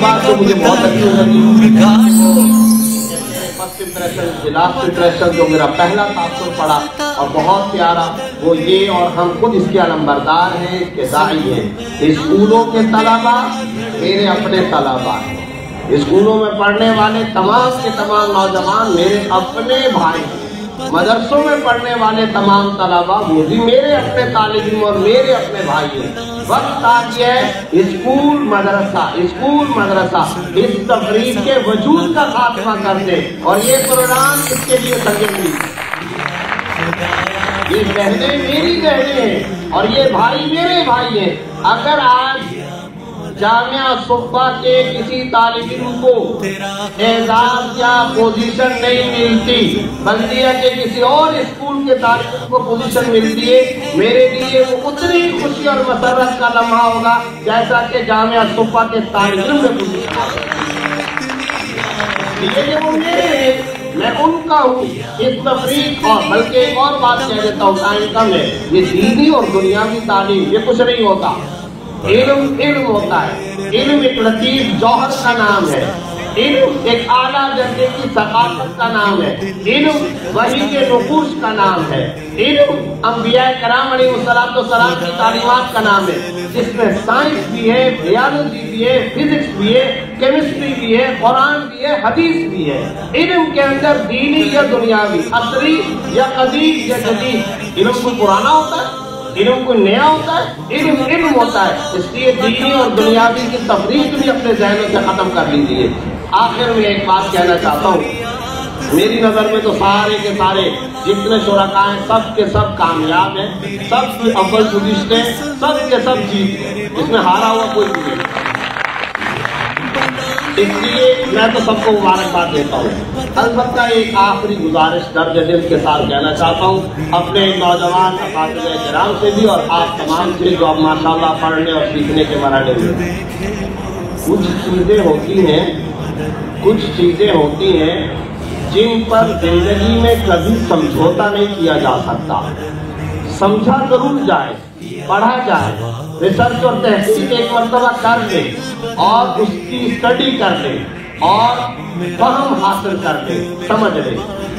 बात तो मुझे बहुत अच्छी लगी। फर्स्ट इम्प्रेशन, लास्ट इम्प्रेशन जो मेरा पहला तासुर पड़ा और बहुत प्यारा, वो ये, और हम खुद इसके अलंबरदार हैं, इसके दाई हैं। स्कूलों के तलबा मेरे अपने तलबा हैं, स्कूलों में पढ़ने वाले तमाम के तमाम नौजवान मेरे अपने भाई हैं, मदरसों में पढ़ने वाले तमाम तलबा वो भी मेरे अपने तालिब और मेरे अपने भाई हैं। वक्त आ गया है स्कूल मदरसा इस तफरीक के वजूद का खात्मा कर दे, और ये प्रोग्राम इसके लिए संगठित। ये बहनें मेरी बहनें हैं और ये भाई मेरे भाई हैं। अगर आज जामिया सुब्बा के किसी तालिब इल्म को एजाज या पोजीशन नहीं मिलती, बल्दिया के किसी और स्कूल के तालिब इल्म को पोजीशन मिलती है, मेरे लिए वो उतनी खुशी और मसरत का लम्हा होगा जैसा कि जामिया सुब्बा के तालिब इल्म में पोजीशन है। वो मेरे हैं, मैं उनका हूँ। इस तफरीक, और बल्कि एक और बात कह देता हूँ, टाइम कम है, ये दीनी और दुनियावी तालीम ये कुछ नहीं होता। इल्म होता है। इल्म एक लतीफ जौहर का नाम है, इल्म एक आला दर्जे की सकाफत का नाम है, इल्म वही के नुकूश का नाम है, इल्म अंबिया कराम अलैहिस्सलाम की तालीमात का नाम है, जिसमें साइंस भी है, बायोलॉजी भी है, फिजिक्स भी है, केमिस्ट्री भी है, कुरान भी है, हदीस भी है। इल्म के अंदर दीनी या दुनियावी, असरी या कदीम या जदीद, इल्म कोई पुराना होता है, इल्म कोई नया होता है, इल्म होता है। इसलिए दीनी और दुनियावी की तफरीक भी अपने जहनों से खत्म कर लीजिए। आखिर में एक बात कहना चाहता हूँ, मेरी नजर में तो सारे के सारे जितने शुरका हैं सब के सब कामयाब हैं, सब की अव्वल गुज़िश्त हैं, सब के सब जीत गए, इसमें हारा हुआ कोई नहीं। इसलिए मैं तो सबको मुबारकबाद देता हूँ। अलबत्ता एक आखिरी गुजारिश दर्ज दिल के साथ कहना चाहता हूँ अपने नौजवान असातिज़े किराम से भी और आप तमाम से, जो अब माशाअल्लाह पढ़ने और सीखने के मरहले में, कुछ चीज़ें होती हैं जिन पर जिंदगी में कभी समझौता नहीं किया जा सकता। समझा जरूर जाए, पढ़ा जाए, रिसर्च और तहकीक एक मरतबा कर ले और उसकी स्टडी कर ले और फहम हासिल कर ले, समझ ले।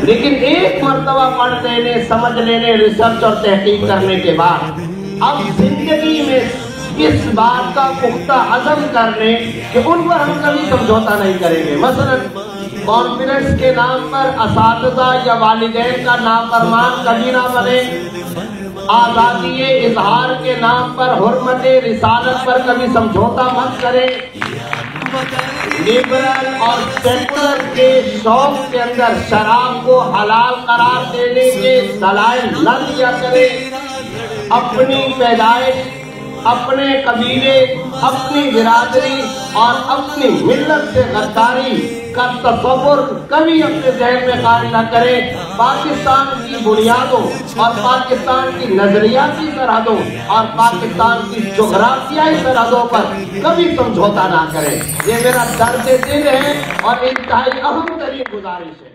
लेकिन एक मरतबा पढ़ लेने, समझ लेने, रिसर्च और तहकीक करने के बाद अब जिंदगी में इस बात का पुख्ता अज़म कर ले कि उन पर हम कभी समझौता नहीं करेंगे। मसलन कॉन्फिडेंस के नाम पर असातिज़ा या वालिदैन का नाफरमान कभी ना बने, आजादी इजहार के नाम पर हुर्मत रिसालत पर कभी समझौता मत करें, लिबरल और सेकुलर के शौक के अंदर शराब को हलाल करार देने के दलाइल न दिया करें। अपनी पैदाइश, अपने कबीले, अपनी बिरादरी और अपनी मिल्लत से गद्दारी का तस्वुर कभी अपने ज़हन में कायम न करें। पाकिस्तान की बुनियादों और पाकिस्तान की नजरियाती सरहदों और पाकिस्तान की जोग्राफियाई सरहदों पर कभी समझौता ना करें। ये मेरा दर्द दिल है और इंतहाई अहम तरीन गुजारिश है।